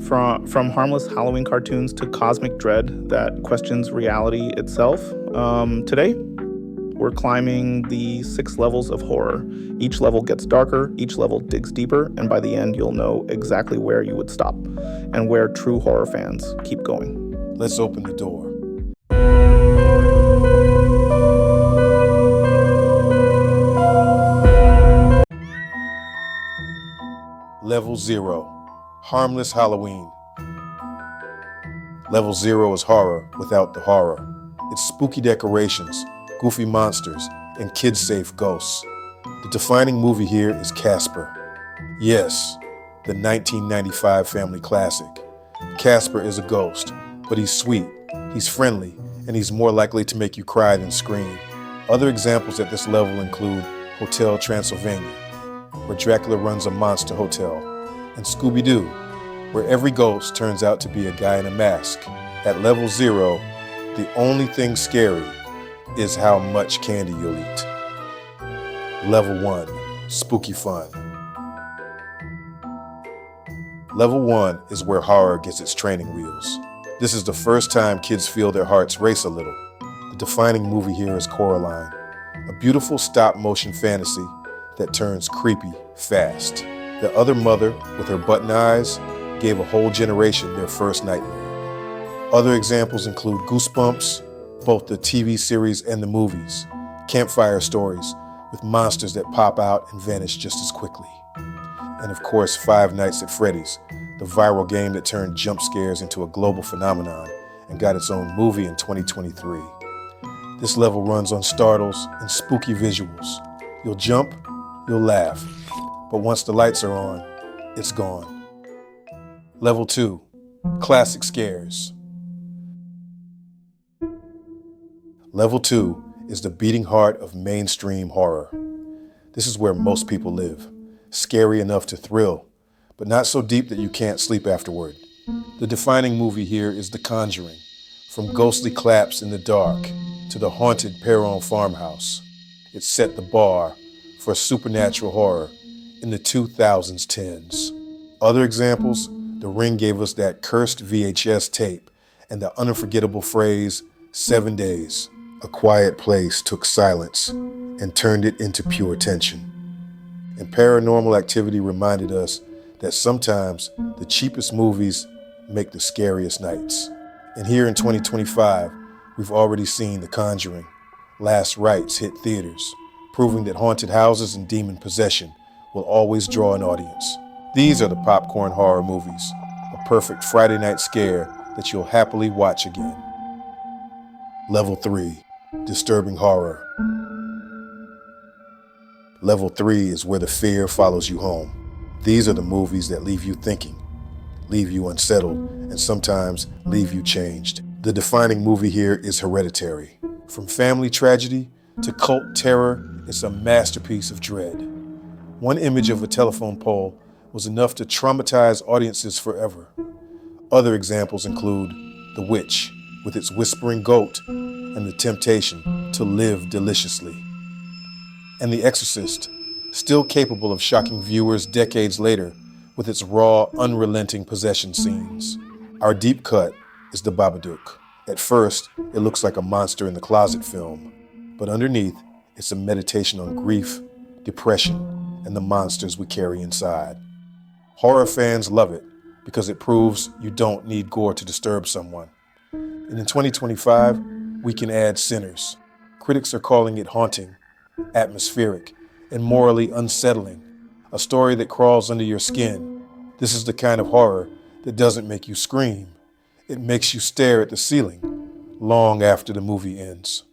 From harmless Halloween cartoons to cosmic dread that questions reality itself. Today, we're climbing the 6 levels of horror. Each level gets darker, each level digs deeper, and by the end, you'll know exactly where you would stop and where true horror fans keep going. Let's open the door. Level 0, Harmless Halloween. Level 0 is horror without the horror. It's spooky decorations, goofy monsters, and kid-safe ghosts. The defining movie here is Casper. Yes, the 1995 family classic. Casper is a ghost, but he's sweet, he's friendly, and he's more likely to make you cry than scream. Other examples at this level include Hotel Transylvania, where Dracula runs a monster hotel, and Scooby-Doo, where every ghost turns out to be a guy in a mask. At level 0, the only thing scary is how much candy you'll eat. Level 1, spooky fun. Level 1 is where horror gets its training wheels. This is the first time kids feel their hearts race a little. The defining movie here is Coraline, a beautiful stop-motion fantasy that turns creepy fast. The other mother, with her button eyes, gave a whole generation their first nightmare. Other examples include Goosebumps, both the TV series and the movies, campfire stories with monsters that pop out and vanish just as quickly. And of course, Five Nights at Freddy's, the viral game that turned jump scares into a global phenomenon and got its own movie in 2023. This level runs on startles and spooky visuals. You'll jump, you'll laugh, but once the lights are on, it's gone. Level 2, classic scares. Level 2 is the beating heart of mainstream horror. This is where most people live. Scary enough to thrill, but not so deep that you can't sleep afterward. The defining movie here is The Conjuring, from ghostly claps in the dark to the haunted Perron farmhouse. It set the bar for supernatural horror in the 2010s. Other examples, The Ring gave us that cursed VHS tape and the unforgettable phrase, 7 days. A Quiet Place took silence and turned it into pure tension. And Paranormal Activity reminded us that sometimes the cheapest movies make the scariest nights. And here in 2025, we've already seen The Conjuring. Last Rites hit theaters, proving that haunted houses and demon possession will always draw an audience. These are the popcorn horror movies, a perfect Friday night scare that you'll happily watch again. Level 3, disturbing horror. Level 3 is where the fear follows you home. These are the movies that leave you thinking, leave you unsettled, and sometimes leave you changed. The defining movie here is Hereditary. From family tragedy to cult terror, it's a masterpiece of dread. One image of a telephone pole was enough to traumatize audiences forever. Other examples include The Witch, with its whispering goat and the temptation to live deliciously. And The Exorcist, still capable of shocking viewers decades later with its raw, unrelenting possession scenes. Our deep cut is The Babadook. At first, it looks like a monster in the closet film, but underneath, it's a meditation on grief, depression, and the monsters we carry inside. Horror fans love it because it proves you don't need gore to disturb someone. And in 2025, we can add Sinners. Critics are calling it haunting, atmospheric, and morally unsettling, a story that crawls under your skin. This is the kind of horror that doesn't make you scream. It makes you stare at the ceiling long after the movie ends.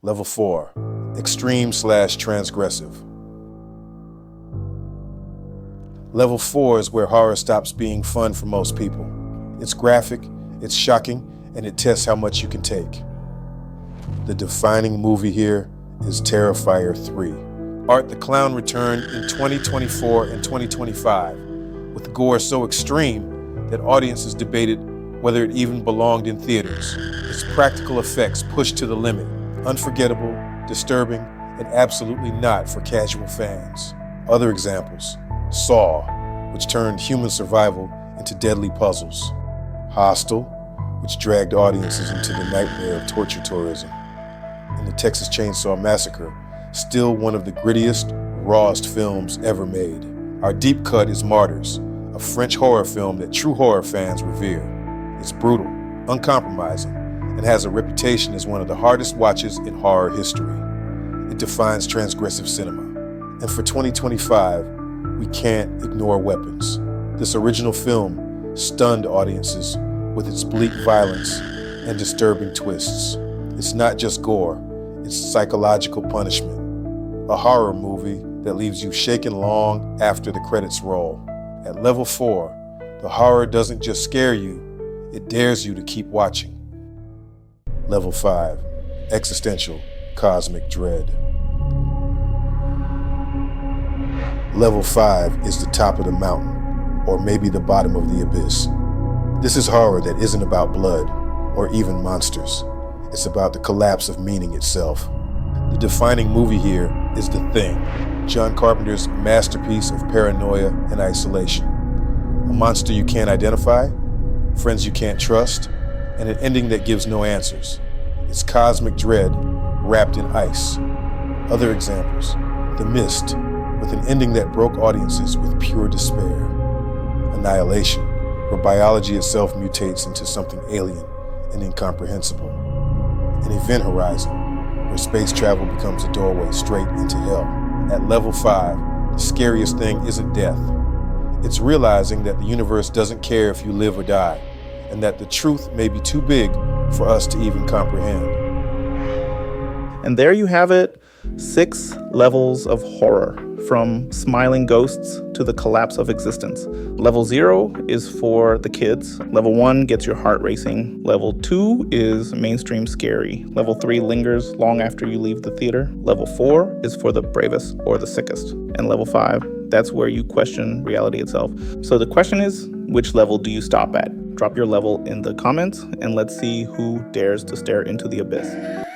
Level 4, extreme/transgressive. Level 4 is where horror stops being fun for most people. It's graphic, it's shocking, and it tests how much you can take. The defining movie here is Terrifier 3. Art the Clown returned in 2024 and 2025, with gore so extreme that audiences debated whether it even belonged in theaters. Its practical effects pushed to the limit, unforgettable, disturbing, and absolutely not for casual fans. Other examples, Saw, which turned human survival into deadly puzzles. Hostel, which dragged audiences into the nightmare of torture tourism. And the Texas Chainsaw Massacre, still one of the grittiest, rawest films ever made. Our deep cut is Martyrs, a French horror film that true horror fans revere. It's brutal, uncompromising, and has a reputation as one of the hardest watches in horror history. It defines transgressive cinema. And for 2025, we can't ignore Weapons. This original film stunned audiences with its bleak violence and disturbing twists. It's not just gore, it's psychological punishment. A horror movie that leaves you shaken long after the credits roll. At level 4, the horror doesn't just scare you, it dares you to keep watching. Level 5, Existential, Cosmic Dread. Level 5 is the top of the mountain, or maybe the bottom of the abyss. This is horror that isn't about blood, or even monsters. It's about the collapse of meaning itself. The defining movie here is The Thing, John Carpenter's masterpiece of paranoia and isolation. A monster you can't identify, friends you can't trust, and an ending that gives no answers. It's cosmic dread wrapped in ice. Other examples, The Mist, with an ending that broke audiences with pure despair. Annihilation, where biology itself mutates into something alien and incomprehensible. An Event Horizon, where space travel becomes a doorway straight into hell. At level 5, the scariest thing isn't death. It's realizing that the universe doesn't care if you live or die, and that the truth may be too big for us to even comprehend. And there you have it, 6 levels of horror, from smiling ghosts to the collapse of existence. Level 0 is for the kids. Level 1 gets your heart racing. Level 2 is mainstream scary. Level 3 lingers long after you leave the theater. Level 4 is for the bravest or the sickest. And level 5, that's where you question reality itself. So the question is, which level do you stop at? Drop your level in the comments and let's see who dares to stare into the abyss.